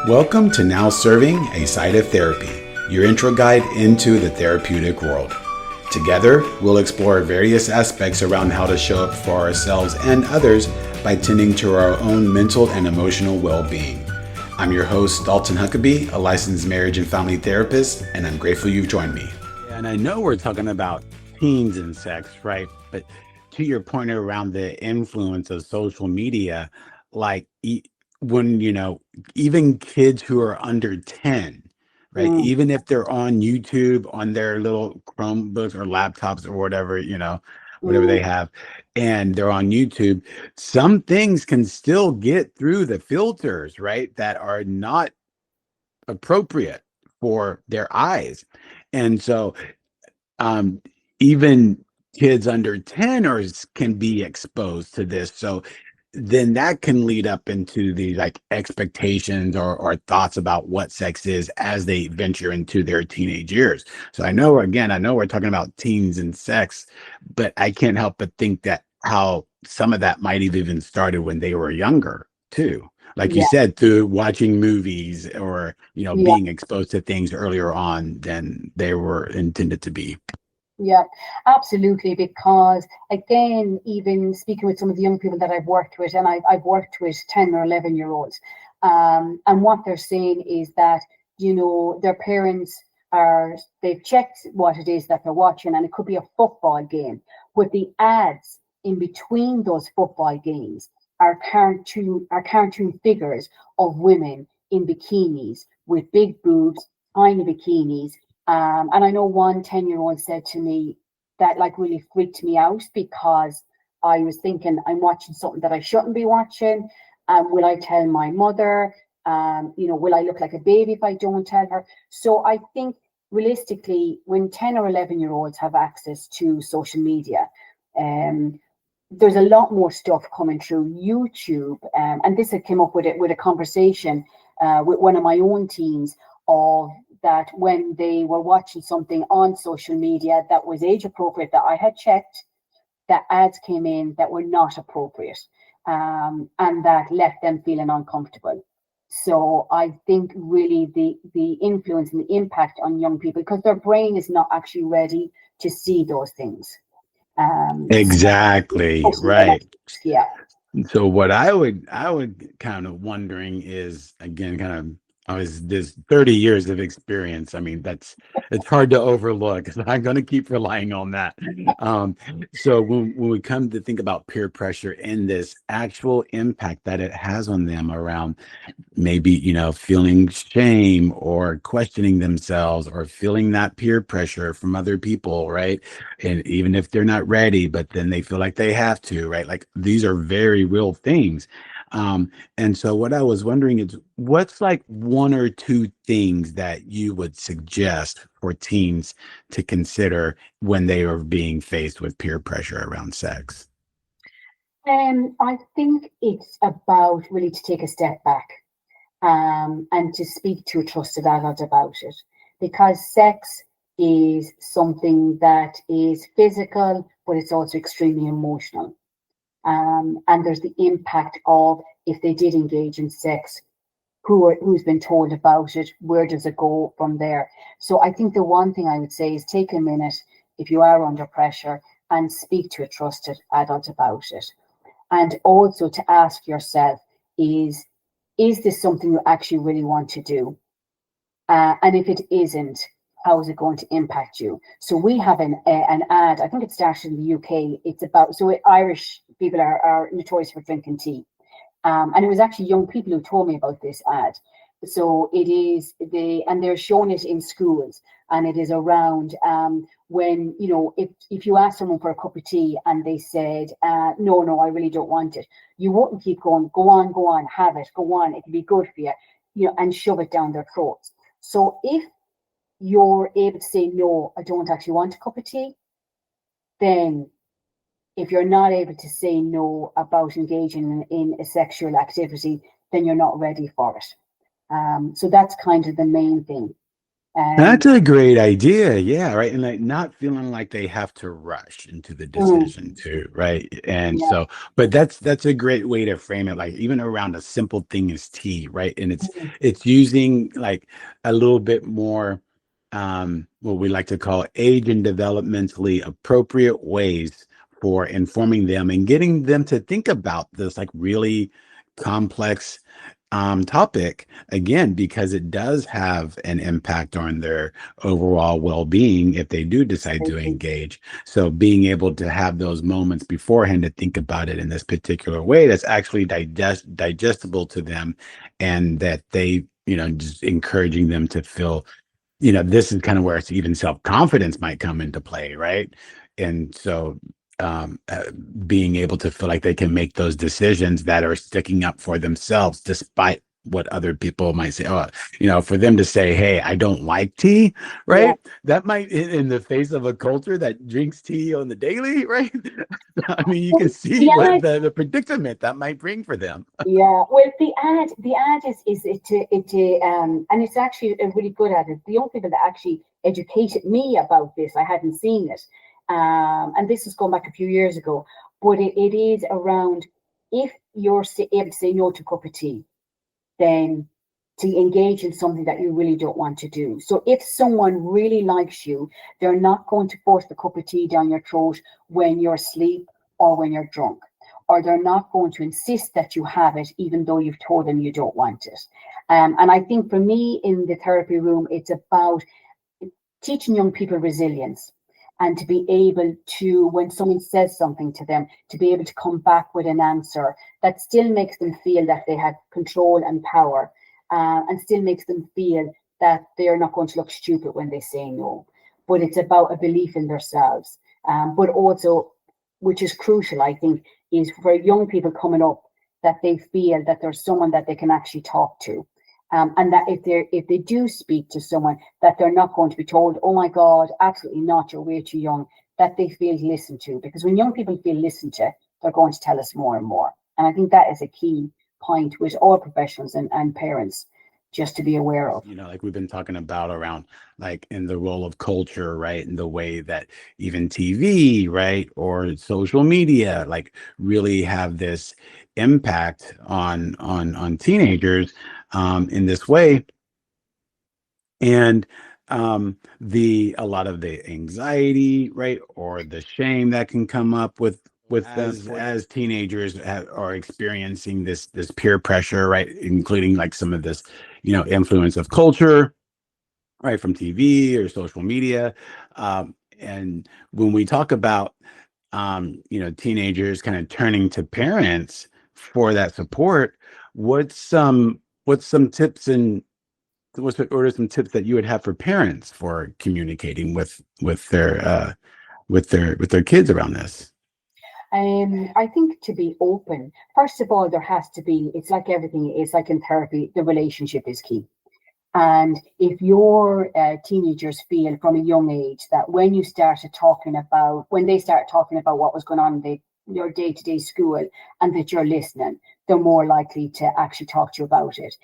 Welcome to Now Serving, a Side of Therapy, your intro guide into the therapeutic world. Together, we'll explore various aspects around how to show up for ourselves and others by tending to our own mental and emotional well-being. I'm your host, Dalton Huckabee, a licensed marriage and family therapist, and I'm grateful you've joined me. And I know we're talking about teens and sex, right? But to your point around the influence of social media, like when, even kids who are under 10, right? Mm, Even if they're on YouTube, on their little Chromebooks or laptops or whatever, whatever they mm, have, and they're on YouTube, some things can still get through the filters, right? That are not appropriate for their eyes. And so um, even kids under 10 can be exposed to this. So then that can lead up into the like expectations or thoughts about what sex is as they venture into their teenage years. So I know we're talking about teens and sex, but I can't help but think that how some of that might have even started when they were younger too. Like you yeah, said, through watching movies or, yeah, being exposed to things earlier on than they were intended to be. yeah, absolutely. Because again, even speaking with some of the young people that I've worked with, and I've worked with 10 or 11-year-olds, and what they're saying is that, their parents they've checked what it is that they're watching, and it could be a football game, but the ads in between those football games are cartoon figures of women in bikinis with big boobs, tiny bikinis. And I know one 10-year-old said to me that like really freaked me out because I was thinking I'm watching something that I shouldn't be watching. Will I tell my mother? Will I look like a baby if I don't tell her? So I think realistically, when 10 or 11-year-olds have access to social media, um, there's a lot more stuff coming through YouTube. And this had came up with a conversation with one of my own teens of that when they were watching something on social media that was age appropriate that I had checked, that ads came in that were not appropriate, and that left them feeling uncomfortable. So I think really the influence and the impact on young people, because their brain is not actually ready to see those things. So Exactly, social media, right. yeah. So what I would kind of wondering is again kind of I was this 30 years of experience. I mean, it's hard to overlook. So I'm going to keep relying on that. Um, so when we come to think about peer pressure and this actual impact that it has on them around maybe feeling shame or questioning themselves or feeling that peer pressure from other people, right? And even if they're not ready, but then they feel like they have to, right? Like these are very real things. And so what I was wondering is what's like one or two things that you would suggest for teens to consider when they are being faced with peer pressure around sex? I think it's about really to take a step back, and to speak to a trusted adult about it, because sex is something that is physical, but it's also extremely emotional. And there's the impact of if they did engage in sex, who's been told about it, where does it go from there? So I think the one thing I would say is take a minute if you are under pressure and speak to a trusted adult about it. And also to ask yourself is this something you actually really want to do? And if it isn't, how is it going to impact you? So we have an ad. I think it started in the UK. It's about Irish people are notorious for drinking tea, and it was actually young people who told me about this ad. So it is and they're showing it in schools, and it is around when if you ask someone for a cup of tea and they said no, no, I really don't want it, you wouldn't keep going. Go on, have it. Go on, it can be good for you, and shove it down their throats. So if you're able to say no, I don't actually want a cup of tea, then if you're not able to say no about engaging in a sexual activity, then you're not ready for it. So that's kind of the main thing. Um, That's a great idea. Yeah, right. And like not feeling like they have to rush into the mm, decision too, right? And yeah, so, but that's a great way to frame it, like even around a simple thing as tea, right? And mm, it's using like a little bit more what we like to call age and developmentally appropriate ways for informing them and getting them to think about this like really complex topic again because it does have an impact on their overall well-being if they do decide to absolutely. engage. So being able to have those moments beforehand to think about it in this particular way that's actually digestible to them, and that they, just encouraging them to feel, this is kind of where it's even self-confidence might come into play, right? And so um, uh, being able to feel like they can make those decisions that are sticking up for themselves despite what other people might say. Oh, for them to say, hey, I don't like tea, Yeah, right? That might, in the face of a culture that drinks tea on the daily, right? I mean, you can well, see the what ad, the predicament that might bring for them. yeah, well, the ad is and it's actually a really good ad. It's the young people that actually educated me about this. I hadn't seen it, and this is going back a few years ago. But it is around if you're able to say no to a cup of tea, than to engage in something that you really don't want to do. So if someone really likes you, they're not going to force the cup of tea down your throat when you're asleep or when you're drunk. Or they're not going to insist that you have it, even though you've told them you don't want it. And I think for me in the therapy room, it's about teaching young people resilience and to be able to, when someone says something to them, to be able to come back with an answer that still makes them feel that they have control and power, and still makes them feel that they're not going to look stupid when they say no. But it's about a belief in themselves. But also, which is crucial, I think, is for young people coming up that they feel that there's someone that they can actually talk to. And that if they do speak to someone, that they're not going to be told, "Oh my God, absolutely not, you're way too young." That they feel listened to, because when young people feel listened to, they're going to tell us more and more. And I think that is a key point with all professionals and parents just to be aware of. Like we've been talking about around like in the role of culture, right? And the way that even TV, right, or social media like really have this impact on teenagers in this way. And the a lot of the anxiety, right, or the shame that can come up with them as teenagers are experiencing this peer pressure, right, including like some of this influence of culture, right, from TV or social media. And when we talk about teenagers kind of turning to parents for that support, what's some tips and what are some tips that you would have for parents for communicating with their kids around this? I think to be open, first of all, there has to be, it's like everything, it's like in therapy, the relationship is key. And if your teenagers feel from a young age that when they start talking about what was going on in your day to day school, and that you're listening, they're more likely to actually talk to you about it.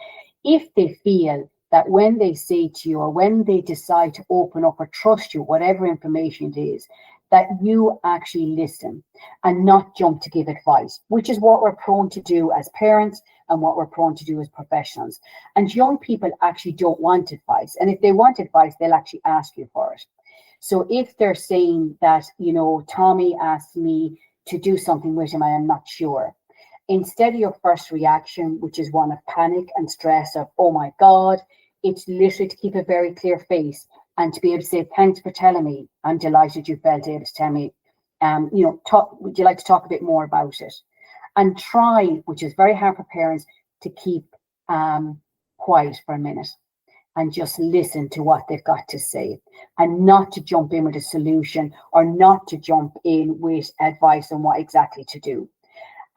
If they feel that when they say to you, or when they decide to open up or trust you, whatever information it is, that you actually listen and not jump to give advice, which is what we're prone to do as parents and what we're prone to do as professionals. And young people actually don't want advice. And if they want advice, they'll actually ask you for it. So if they're saying that, Tommy asked me to do something with him, I am not sure. Instead of your first reaction, which is one of panic and stress of, oh my God, it's literally to keep a very clear face and to be able to say, thanks for telling me. I'm delighted you felt able to tell me. Would you like to talk a bit more about it? And try, which is very hard for parents, to keep quiet for a minute and just listen to what they've got to say, and not to jump in with a solution or not to jump in with advice on what exactly to do.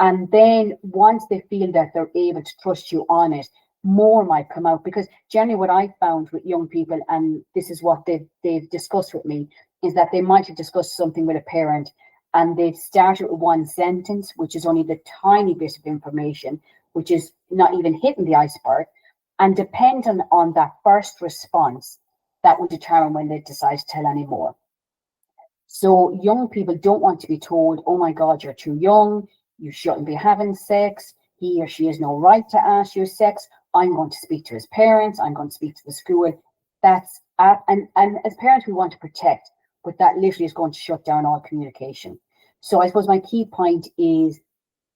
And then once they feel that they're able to trust you on it, more might come out. Because generally what I found with young people, and this is what they've discussed with me, is that they might have discussed something with a parent and they've started with one sentence, which is only the tiny bit of information, which is not even hitting the iceberg. And depending on that first response, that will determine when they decide to tell any more. So young people don't want to be told, oh my God, you're too young, you shouldn't be having sex, he or she has no right to ask you sex, I'm going to speak to his parents, I'm going to speak to the school. That's and as parents we want to protect, but that literally is going to shut down all communication. So I suppose my key point is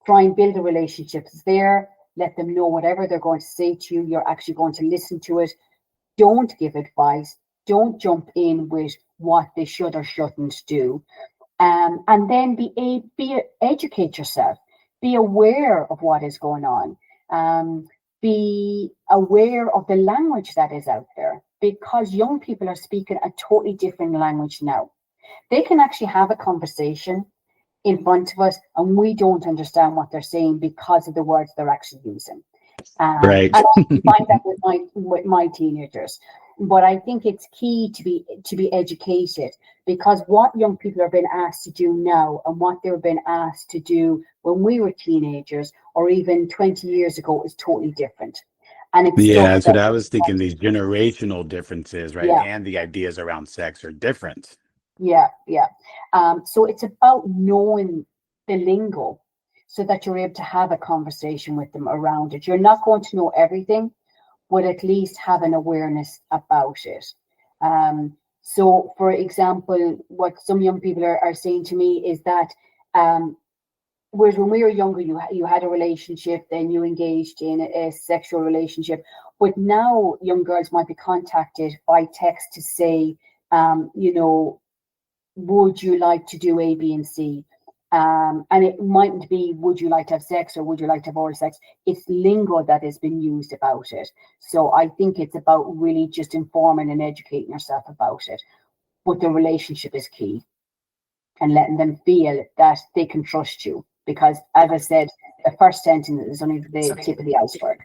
try and build a relationship there, let them know whatever they're going to say to you, you're actually going to listen to it. Don't give advice, don't jump in with what they should or shouldn't do. And then educate yourself, be aware of what is going on, be aware of the language that is out there, because young people are speaking a totally different language now. They can actually have a conversation in front of us and we don't understand what they're saying because of the words they're actually using. Right. And I find that with my teenagers. But I think it's key to be educated, because what young people are being asked to do now and what they were being asked to do when we were teenagers or even 20 years ago is totally different. And it's Yeah, stuff that's that, what I was thinking. These generational differences, right? yeah, And the ideas around sex are different. yeah, yeah. So it's about knowing the lingo so that you're able to have a conversation with them around it. You're not going to know everything, but at least have an awareness about it. So, for example, what some young people are saying to me is that whereas when we were younger, you had a relationship, then you engaged in a sexual relationship. But now young girls might be contacted by text to say, would you like to do A, B, and C? And it mightn't be, would you like to have sex or would you like to have oral sex? It's lingo that has been used about it. So I think it's about really just informing and educating yourself about it. But the relationship is key, and letting them feel that they can trust you. Because as I said, the first sentence is only the tip of the iceberg.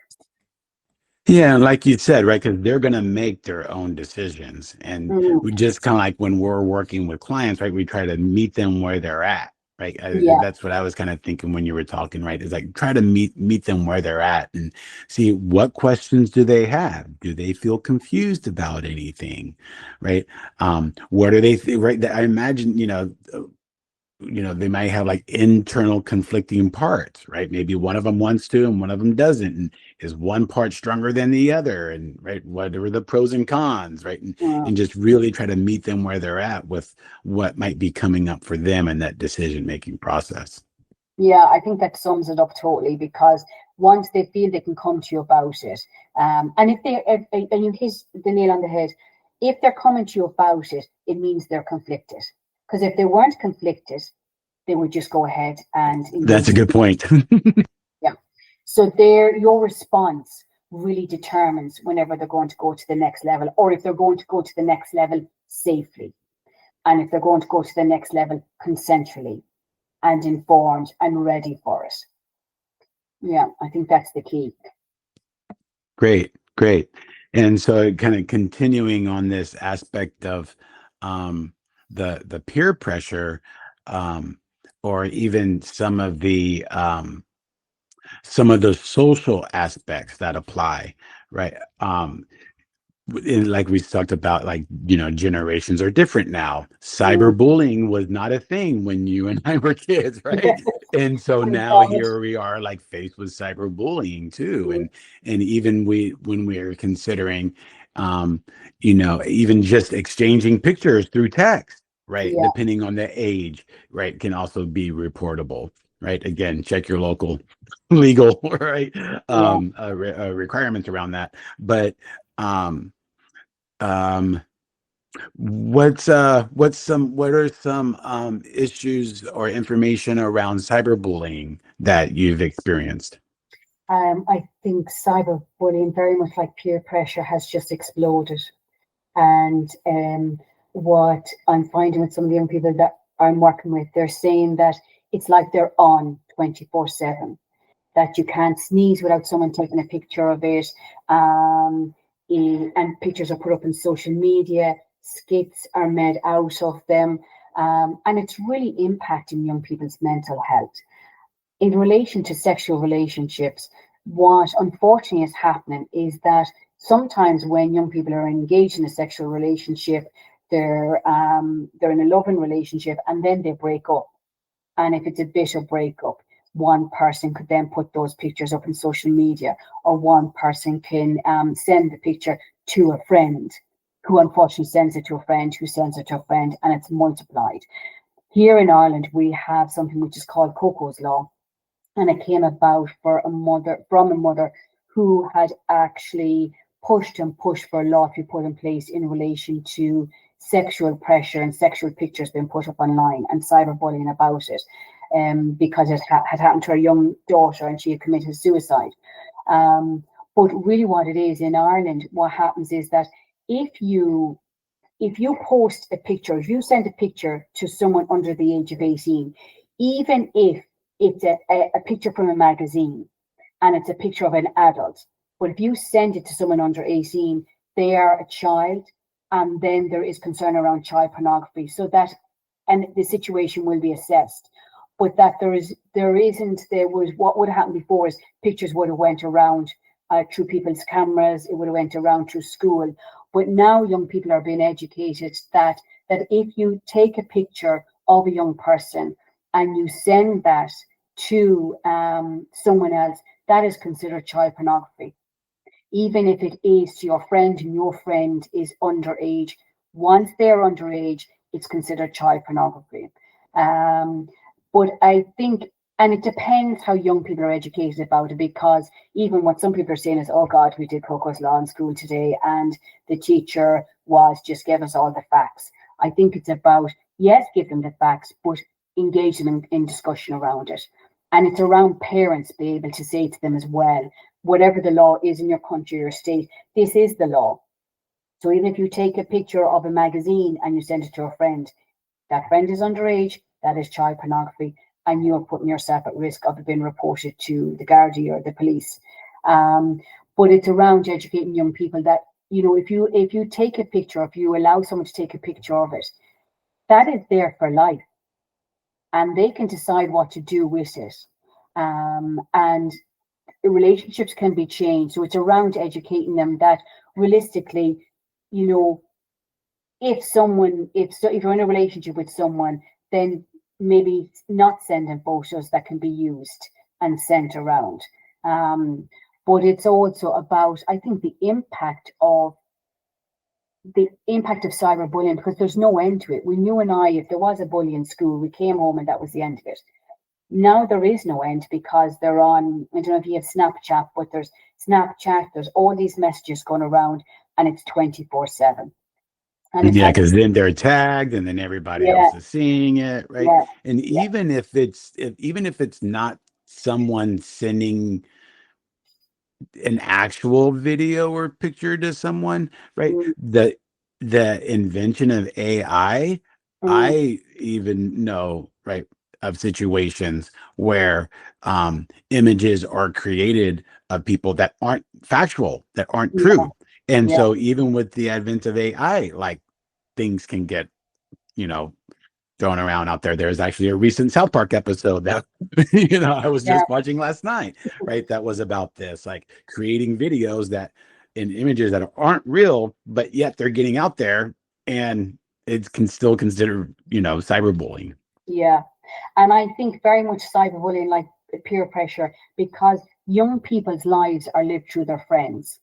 Yeah, and like you said, right? Because they're going to make their own decisions. And we just kind of like when we're working with clients, right? We try to meet them where they're at, right? Yeah, That's what I was kind of thinking when you were talking, right? Is like try to meet them where they're at and see what questions do they have? Do they feel confused about anything, right? What are they, right? I imagine, they might have like internal conflicting parts, right? Maybe one of them wants to and one of them doesn't. And is one part stronger than the other? And right, what are the pros and cons, right? And just really try to meet them where they're at with what might be coming up for them in that decision-making process. yeah, I think that sums it up totally, because once they feel they can come to you about it, and and you hit the nail on the head, if they're coming to you about it, it means they're conflicted. Because if they weren't conflicted, they would just go ahead and That's engage a in. good point. Yeah. So your response really determines whenever they're going to go to the next level, or if they're going to go to the next level safely, and if they're going to go to the next level consensually and informed and ready for it. Yeah, I think that's the key. Great, great. And so kind of continuing on this aspect of um, the peer pressure, um, or even some of the social aspects that apply, right? Like we talked about, like, generations are different now. Cyberbullying was not a thing when you and I were kids, right? And so now here we are, like, faced with cyberbullying too. And even when we're considering, even just exchanging pictures through text, right? Yeah, Depending on the age, right, can also be reportable, right? Again, check your local legal, right? yeah. Requirements around that. But um um, what are some issues or information around cyberbullying that you've experienced? I think cyberbullying, very much like peer pressure, has just exploded. And what I'm finding with some of the young people that I'm working with, they're saying that it's like they're on 24/7, that you can't sneeze without someone taking a picture of it. And pictures are put up in social media, skits are made out of them. And it's really impacting young people's mental health. In relation to sexual relationships, what unfortunately is happening is that sometimes when young people are engaged in a sexual relationship, they're in a loving relationship and then they break up. And if it's a bitter breakup, one person could then put those pictures up in social media, or one person can send the picture to a friend, who unfortunately sends it to a friend, who sends it to a friend, and it's multiplied. Here in Ireland, we have something which is called Coco's Law, and it came about from a mother who had actually pushed and pushed for a law to be put in place in relation to sexual pressure and sexual pictures being put up online and cyberbullying about it, because it had happened to her young daughter and she had committed suicide. But really what it is in Ireland, what happens is that if you post a picture, if you send a picture to someone under the age of 18, even if it's a picture from a magazine and it's a picture of an adult, but if you send it to someone under 18, they are a child, and then there is concern around child pornography. So that, and the situation will be assessed. But that there was, what would have happened before is pictures would have went around through people's cameras, it would have went around through school. But now young people are being educated that if you take a picture of a young person and you send that to someone else, that is considered child pornography. Even if it is to your friend and your friend is underage, once they're underage, it's considered child pornography. But I think, and it depends how young people are educated about it, because even what some people are saying is, oh God, we did Coco's Law in school today and the teacher just gave us all the facts. I think it's about, yes, give them the facts, but engage them in discussion around it. And it's around parents being able to say to them as well, whatever the law is in your country or state, this is the law. So even if you take a picture of a magazine and you send it to a friend, that friend is underage, that is child pornography, and you are putting yourself at risk of being reported to the Gardaí or the police. But it's around educating young people that, if you take a picture, if you allow someone to take a picture of it, that is there for life, and they can decide what to do with it. And relationships can be changed. So it's around educating them that realistically, if you're in a relationship with someone, then maybe not sending photos that can be used and sent around. But it's also about, I think, the impact of cyberbullying, because there's no end to it. When you and I, if there was a bully in school, we came home and that was the end of it. Now there is no end, because they're on, I don't know if you have Snapchat, but there's Snapchat, there's all these messages going around, and it's 24/7. And Yeah, because then they're tagged and then everybody else is seeing it, right? Yeah, And even if it's not someone sending an actual video or picture to someone, right? mm, The invention of AI, mm, I even know, right, of situations where images are created of people that aren't factual, that aren't yeah, true. And yeah, so even with the advent of AI, like, things can get, you know, thrown around out there. There's actually a recent South Park episode that I was yeah, just watching last night, right? That was about this, like creating videos that in images that aren't real, but yet they're getting out there, and it can still consider, cyberbullying. yeah. And I think very much cyberbullying, like peer pressure, because young people's lives are lived through their friends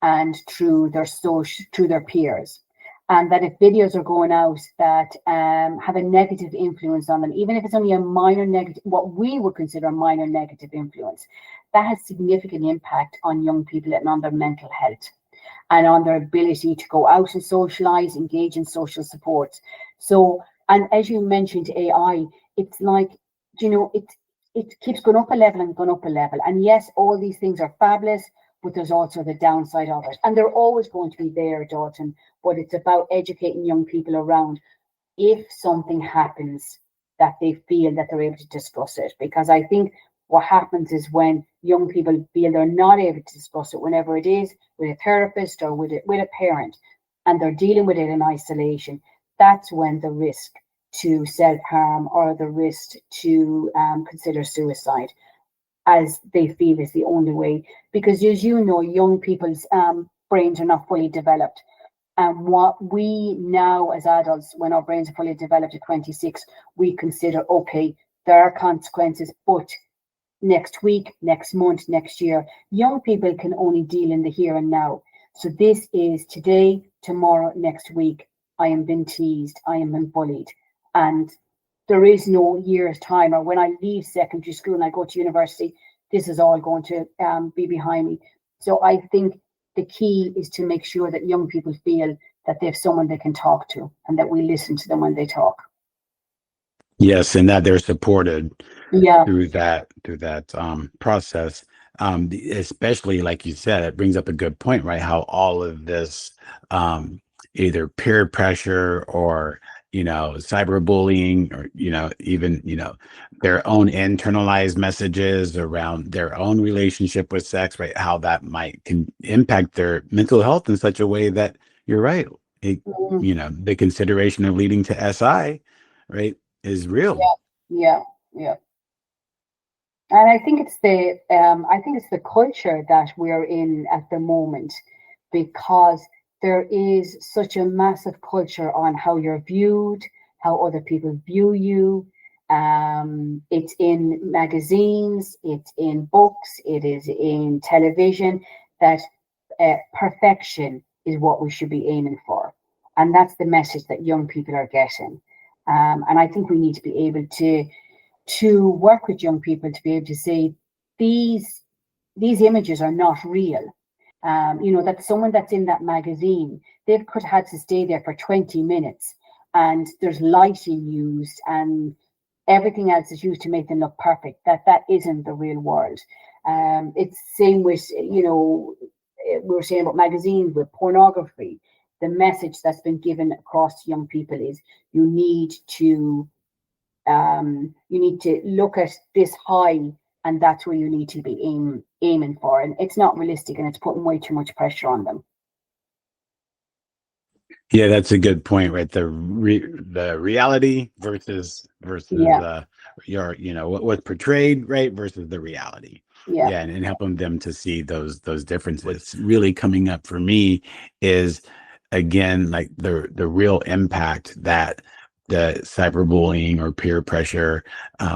and through their peers. And that if videos are going out that have a negative influence on them, even if it's only a minor negative, what we would consider a minor negative influence, that has significant impact on young people and on their mental health and on their ability to go out and socialize, engage in social supports. So, and as you mentioned, AI, it's like, it keeps going up a level and going up a level. And yes, all these things are fabulous, but there's also the downside of it. And they're always going to be there, Dalton, but it's about educating young people around, if something happens, that they feel that they're able to discuss it. Because I think what happens is when young people feel they're not able to discuss it, whenever it is with a therapist or with a parent, and they're dealing with it in isolation, that's when the risk to self-harm or the risk to consider suicide. as they feel is the only way. Because as you know, young people's brains are not fully developed. And what we now as adults, when our brains are fully developed at 26, we consider, okay, there are consequences, but next week, next month, next year, young people can only deal in the here and now. So this is today, tomorrow, next week. I am being teased, I am being bullied. And there is no year's time, or when I leave secondary school and I go to university, this is all going to be behind me. So I think the key is to make sure that young people feel that they have someone they can talk to and that we listen to them when they talk. Yes, and that they're supported Yeah. through that process. Especially like you said, it brings up a good point, right? How all of this either peer pressure or cyberbullying, or even their own internalized messages around their own relationship with sex, right? How that can impact their mental health in such a way that you're right. The consideration of leading to SI, right, is real. Yeah. And I think it's the culture that we're in at the moment, because there is such a massive culture on how you're viewed, how other people view you. It's in magazines, it's in books, it is in television, that perfection is what we should be aiming for, and that's the message that young people are getting. And I think we need to be able to work with young people to be able to say these images are not real. That someone that's in that magazine, they could have had to stay there for 20 minutes, and there's lighting used and everything else is used to make them look perfect. That isn't the real world. It's same with, we were saying about magazines, with pornography. The message that's been given across to young people is you need to look at this high, and that's where you need to be aiming for. And it's not realistic, and it's putting way too much pressure on them. Yeah, that's a good point, right? The reality versus what's portrayed, right, versus the reality. Yeah. And helping them to see those differences. What's really coming up for me is, again, like the real impact that the cyberbullying or peer pressure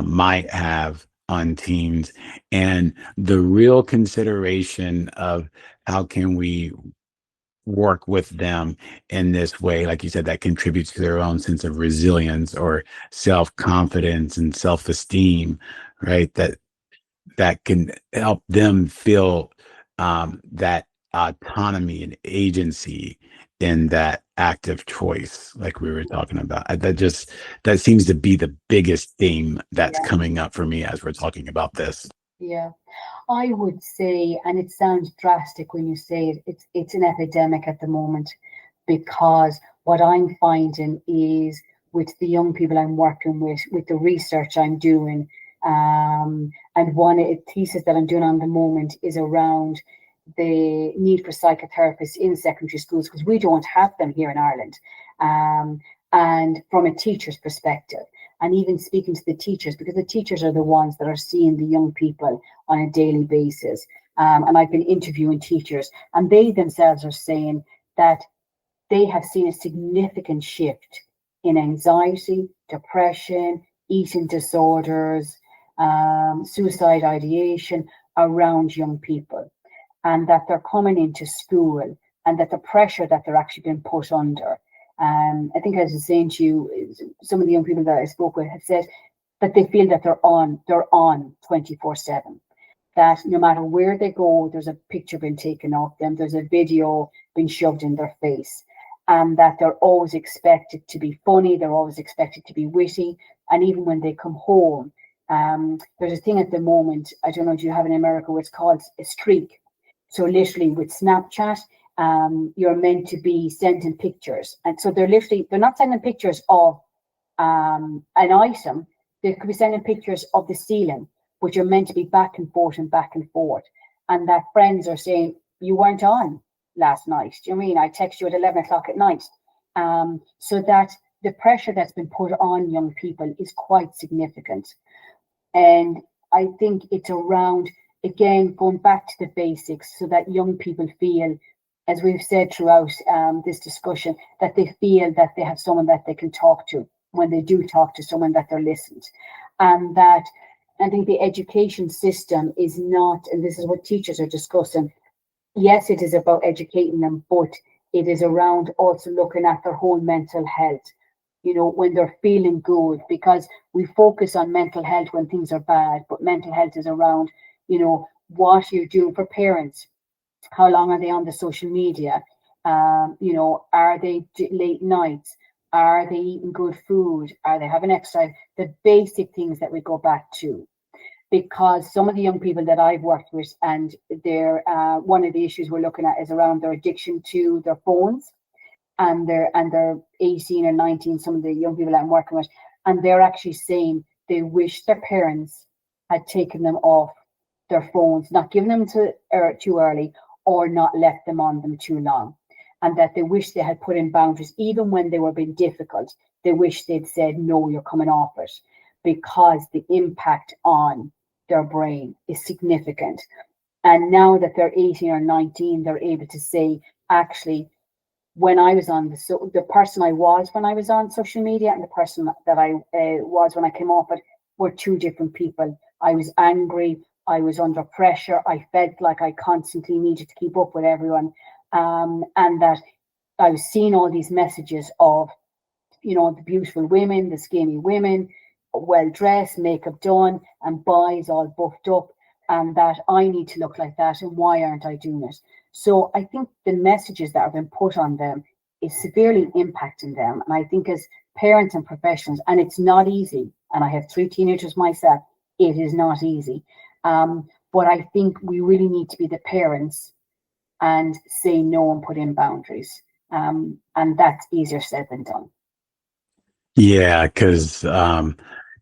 might have on teens, and the real consideration of how can we work with them in this way, like you said, that contributes to their own sense of resilience or self-confidence and self-esteem, right? That can help them feel that autonomy and agency in that active choice, like we were talking about. That seems to be the biggest theme that's coming up for me as we're talking about this. Yeah. I would say, and it sounds drastic when you say it, it's an epidemic at the moment, because what I'm finding is, with the young people I'm working with the research I'm doing, and one thesis that I'm doing on the moment is around the need for psychotherapists in secondary schools, because we don't have them here in Ireland, and from a teacher's perspective. And even speaking to the teachers, because the teachers are the ones that are seeing the young people on a daily basis. And I've been interviewing teachers, and they themselves are saying that they have seen a significant shift in anxiety, depression, eating disorders, suicide ideation around young people, and that they're coming into school, and that the pressure that they're actually being put under. I think I was saying to you, some of the young people that I spoke with have said that they feel that they're on 24/7. That no matter where they go, there's a picture being taken of them, there's a video being shoved in their face, and that they're always expected to be funny, they're always expected to be witty, and even when they come home, there's a thing at the moment, I don't know, do you have in America, where it's called a streak? So literally with Snapchat, you're meant to be sending pictures, and so they're not sending pictures of an item. They could be sending pictures of the ceiling, but you're meant to be back and forth and back and forth. And that friends are saying, you weren't on last night. Do you mean I text you at 11 o'clock at night? So that the pressure that's been put on young people is quite significant. And I think it's around, again, going back to the basics so that young people feel, as we've said throughout this discussion, that they feel that they have someone that they can talk to when they do talk to someone, that they're listened. And that I think the education system is not, and this is what teachers are discussing, yes, it is about educating them, but it is around also looking at their whole mental health, when they're feeling good, because we focus on mental health when things are bad, but mental health is around, what you're doing for parents. How long are they on the social media? Are they late nights? Are they eating good food? Are they having exercise? The basic things that we go back to, because some of the young people that I've worked with, and they're one of the issues we're looking at is around their addiction to their phones, and they're 18 or 19. Some of the young people that I'm working with, and they're actually saying they wish their parents had taken them off their phones, not given them too early, or not left them on them too long, and that they wish they had put in boundaries even when they were being difficult. They wish they'd said, no, you're coming off it, because the impact on their brain is significant. And now that they're 18 or 19, they're able to say, actually, when I was on the person I was when I was on social media and the person that I was when I came off it were two different people. I was angry. I was under pressure. I felt like I constantly needed to keep up with everyone. And that I was seeing all these messages of, the beautiful women, the skinny women, well dressed, makeup done, and boys all buffed up, and that I need to look like that, and why aren't I doing it? So I think the messages that have been put on them is severely impacting them. And I think as parents and professionals, and it's not easy, and I have 3 teenagers myself, it is not easy. But I think we really need to be the parents and say no and put in boundaries. And that's easier said than done. Yeah, because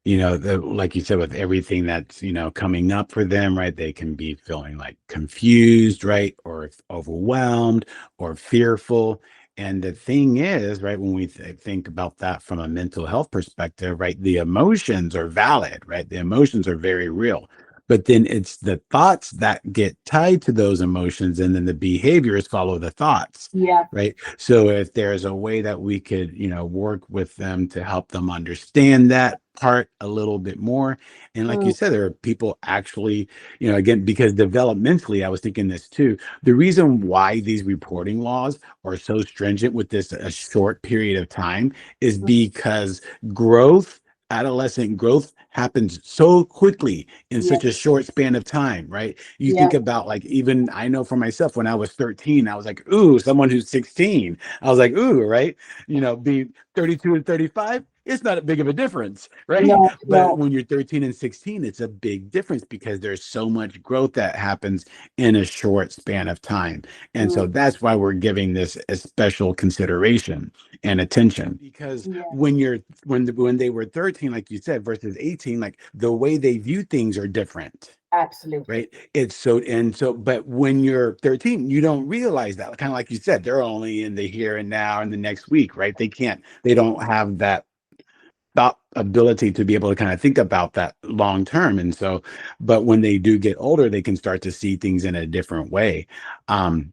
like you said, with everything that's coming up for them, right? They can be feeling like confused, right, or overwhelmed, or fearful. And the thing is, right, when we think about that from a mental health perspective, right, the emotions are valid, right? The emotions are very real. But then it's the thoughts that get tied to those emotions, and then the behaviors follow the thoughts. Yeah. Right. So if there's a way that we could, work with them to help them understand that part a little bit more. And like you Mm. said, there are people actually, again, because developmentally, I was thinking this too. The reason why these reporting laws are so stringent with this a short period of time is because growth, adolescent growth happens so quickly in Yeah. such a short span of time, right? You Yeah. think about, like, even I know for myself, when I was 13, I was like, ooh, someone who's 16. I was like, ooh, right? Being 32 and 35, it's not a big of a difference, right? No, But no. when you're 13 and 16, it's a big difference because there's so much growth that happens in a short span of time. And so Mm. that's why we're giving this a special consideration and attention, because Yeah. when they were 13, like you said, versus 18, like the way they view things are different. Absolutely. Right. It's so, but when you're 13, you don't realize that. Kind of like you said, they're only in the here and now and the next week, right? They don't have that thought ability to be able to kind of think about that long term. And so, but when they do get older, they can start to see things in a different way. Um,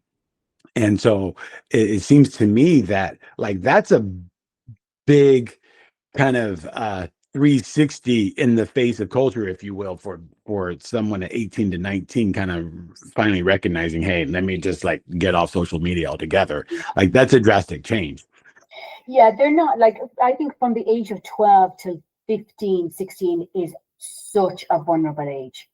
and so it seems to me that, like, that's a big kind of 360 in the face of culture, if you will, for someone at 18 to 19, kind of finally recognizing, hey, let me just like get off social media altogether. Like, that's a drastic change. Yeah, they're not like, I think from the age of 12 to 15, 16 is such a vulnerable age.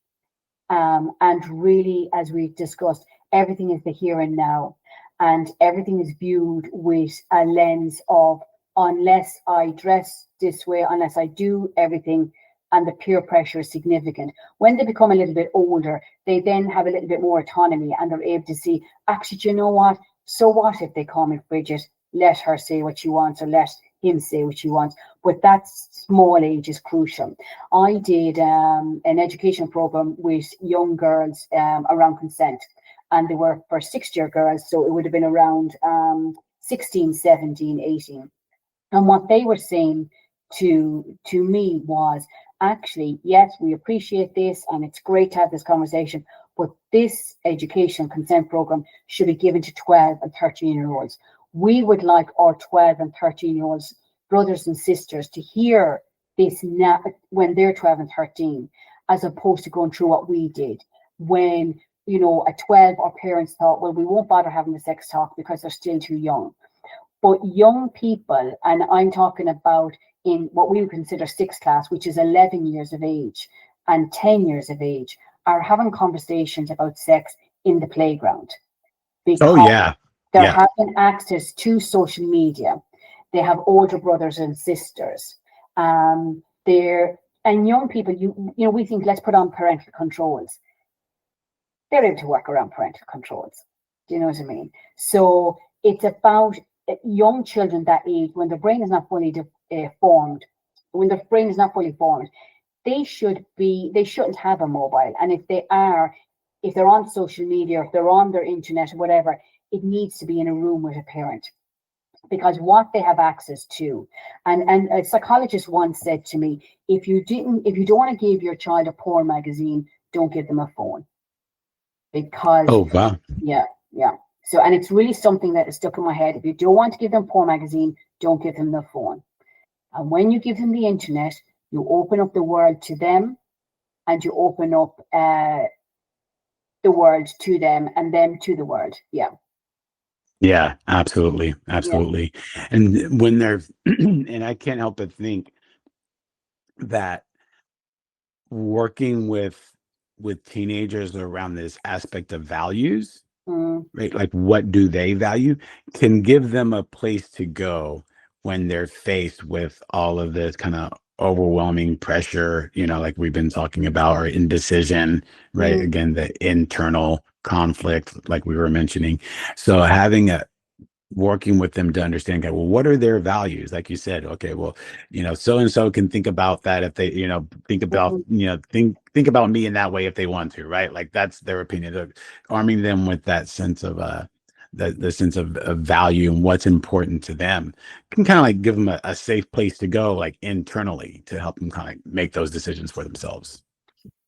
And really, as we've discussed, everything is the here and now, and everything is viewed with a lens of, unless I dress this way, unless I do everything, and the peer pressure is significant. When they become a little bit older, they then have a little bit more autonomy, and they're able to see, actually, do you know what? So what if they call me Bridget? Let her say what she wants, or let him say what she wants. But that small age is crucial. I did an education program with young girls around consent, and they were for 6th-year girls, so it would have been around 16, 17, 18. And what they were saying to me was, actually, yes, we appreciate this and it's great to have this conversation, but this education consent program should be given to 12 and 13-year-olds. We would like our 12 and 13-year-olds, brothers and sisters, to hear this now when they're 12 and 13, as opposed to going through what we did when, at 12, our parents thought, well, we won't bother having the sex talk because they're still too young. But young people, and I'm talking about in what we would consider sixth class, which is 11 years of age and 10 years of age, are having conversations about sex in the playground Oh because yeah. they're Yeah. having access to social media. They have older brothers and sisters. They're and young people, we think let's put on parental controls. They're able to work around parental controls. Do you know what I mean? So it's about young children that age when their brain is not fully formed. When their brain is not fully formed, they shouldn't have a mobile. And if they're on social media, if they're on their internet or whatever, it needs to be in a room with a parent. Because what they have access to, and a psychologist once said to me, if you don't want to give your child a porn magazine, don't give them a phone. Because Oh wow. yeah, yeah. So, and it's really something that is stuck in my head. If you don't want to give them a porn magazine, don't give them the phone. And when you give them the internet, you open up the world to them, and you open up the world to them, and them to the world. Yeah, Yeah, absolutely. yeah. Absolutely. And when they're and I can't help but think that working with teenagers around this aspect of values, Mm, right? Like what do they value can give them a place to go when they're faced with all of this kind of overwhelming pressure, like we've been talking about, or indecision, right? mm, Again, the internal conflict, like we were mentioning. So having a working with them to understand, okay, well, what are their values? Like you said, okay, well, so and so can think about that if they, think about, mm. think about me in that way if they want to, right? Like that's their opinion. Arming them with that sense of the sense of value and what's important to them can kind of like give them a safe place to go, like internally, to help them kind of make those decisions for themselves.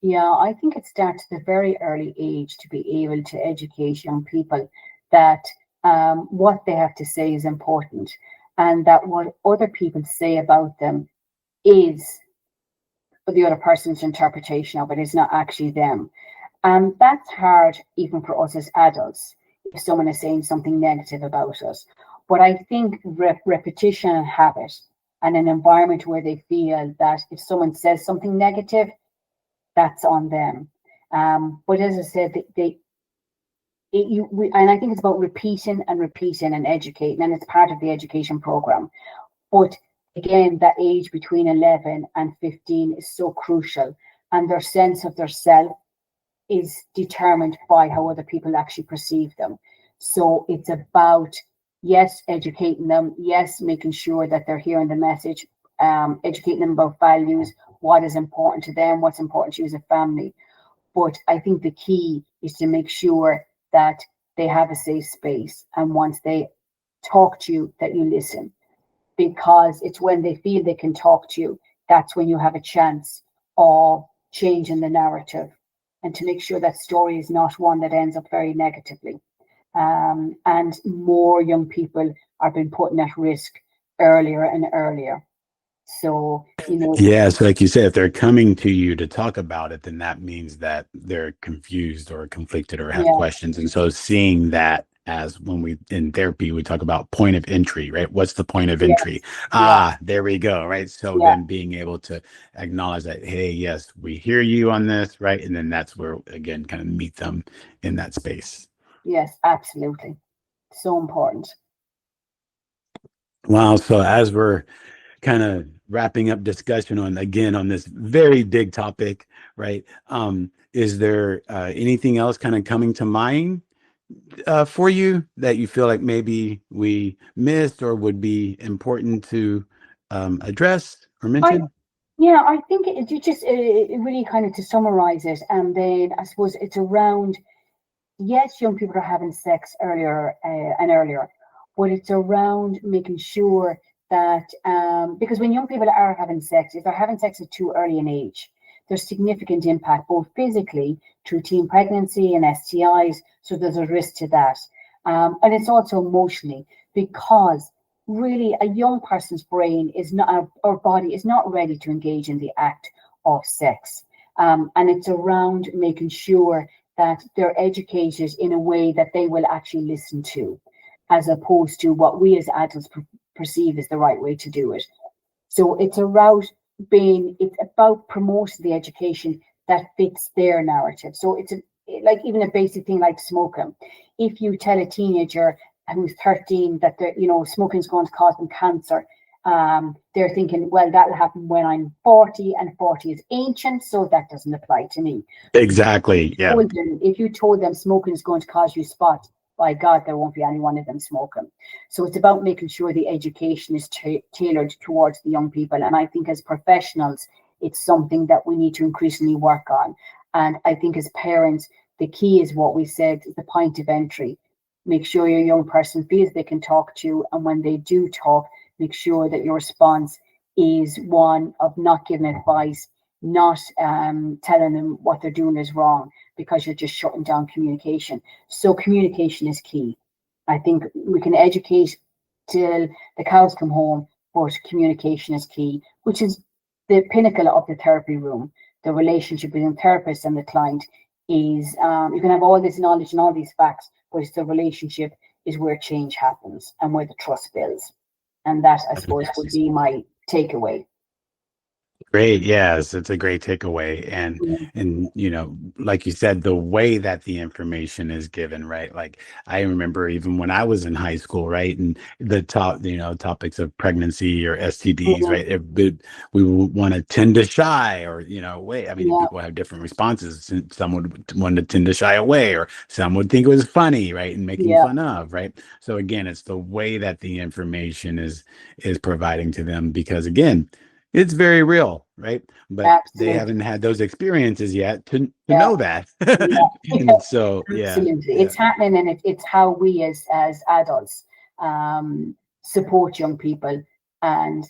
Yeah, I think it starts at a very early age to be able to educate young people that what they have to say is important, and that what other people say about them is the other person's interpretation of it, is not actually them. And that's hard even for us as adults if someone is saying something negative about us. But I think repetition and habit and an environment where they feel that if someone says something negative, that's on them. But as I said, and I think it's about repeating and repeating and educating, and it's part of the education program. But again, that age between 11 and 15 is so crucial, and their sense of their self is determined by how other people actually perceive them. So it's about, yes, educating them, yes, making sure that they're hearing the message, educating them about values, what is important to them, what's important to you as a family. But I think the key is to make sure that they have a safe space. And once they talk to you, that you listen. Because it's when they feel they can talk to you, that's when you have a chance of changing the narrative and to make sure that story is not one that ends up very negatively. And more young people are being put at risk earlier and earlier. So, Yeah, so like you said, if they're coming to you to talk about it, then that means that they're confused or conflicted or have yeah, questions. And so seeing that, as when we in therapy we talk about point of entry, right? What's the point of entry? yes, yeah, There we go, right? So yeah, then being able to acknowledge that, hey, yes, we hear you on this, right? And then that's where again kind of meet them in that space. yes, absolutely. So important. Wow. So as we're kind of wrapping up discussion on again on this very big topic, right? Is there anything else kind of coming to mind for you that you feel like maybe we missed or would be important to address or I mention? Yeah, I think you just really kind of to summarize it, and then I suppose it's around, yes, young people are having sex earlier and earlier, but it's around making sure that because when young people are having sex, if they're having sex at too early an age, there's significant impact both physically through teen pregnancy and STIs. So there's a risk to that. And it's also emotionally, because really a young person's brain is not, or body is not ready to engage in the act of sex. And it's around making sure that they're educated in a way that they will actually listen to, as opposed to what we as adults perceive as the right way to do it. So it's about promoting the education that fits their narrative. So it's like even a basic thing like smoking. If you tell a teenager who's 13 that smoking is going to cause them cancer, they're thinking, well, that'll happen when I'm 40, and 40 is ancient, so that doesn't apply to me. Exactly. Yeah. If you told them smoking is going to cause you spots, by God, there won't be any one of them smoking. So it's about making sure the education is tailored towards the young people. And I think as professionals, it's something that we need to increasingly work on. And I think as parents, the key is what we said, the point of entry. Make sure your young person feels they can talk to you. And when they do talk, make sure that your response is one of not giving advice, not telling them what they're doing is wrong, because you're just shutting down communication. So communication is key. I think we can educate till the cows come home, but communication is key, which is the pinnacle of the therapy room. The relationship between the therapist and the client is, you can have all this knowledge and all these facts, but it's the relationship is where change happens and where the trust builds. And that, I suppose, would be my takeaway. Great. Yes, it's a great takeaway. And like you said, the way that the information is given, right? Like I remember even when I was in high school, right? And the topics of pregnancy or STDs, Mhm. right? We would want to tend to shy or, wait. I mean, Yeah, people have different responses. Some would want to tend to shy away, or some would think it was funny, right? And making yeah, fun of, right? So again, it's the way that the information is providing to them, because again, it's very real, right? But they absolutely. haven't had those experiences yet to Yeah, know that. yeah, yeah, And so, yeah, absolutely. yeah, It's happening, and it's how we as adults support young people and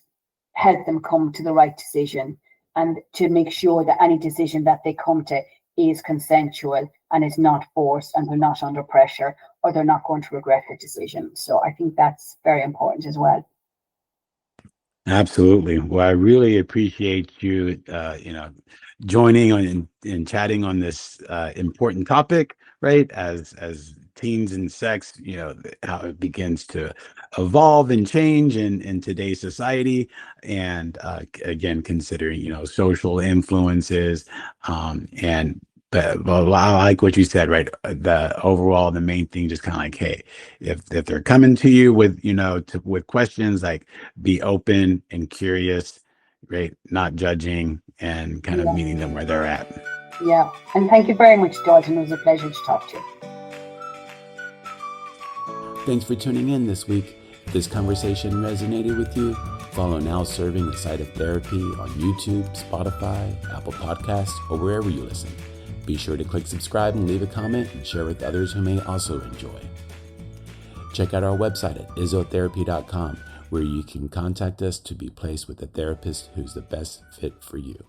help them come to the right decision, and to make sure that any decision that they come to is consensual and is not forced, and they're not under pressure, or they're not going to regret the decision. So I think that's very important as well. absolutely. Well, I really appreciate you, joining on and chatting on this important topic, right? As teens and sex, how it begins to evolve and change in today's society, and again, considering social influences, and. But well, I like what you said, right? The main thing, just kind of like, hey, if they're coming to you with with questions, like be open and curious, right? Not judging, and kind of Yeah, meeting them where they're at. yeah. And thank you very much, Dalton. It was a pleasure to talk to you. Thanks for tuning in this week. If this conversation resonated with you, follow Now Serving, a site of therapy, on YouTube, Spotify, Apple Podcasts, or wherever you listen. Be sure to click subscribe and leave a comment, and share with others who may also enjoy. Check out our website at izotherapy.com, where you can contact us to be placed with a therapist who's the best fit for you.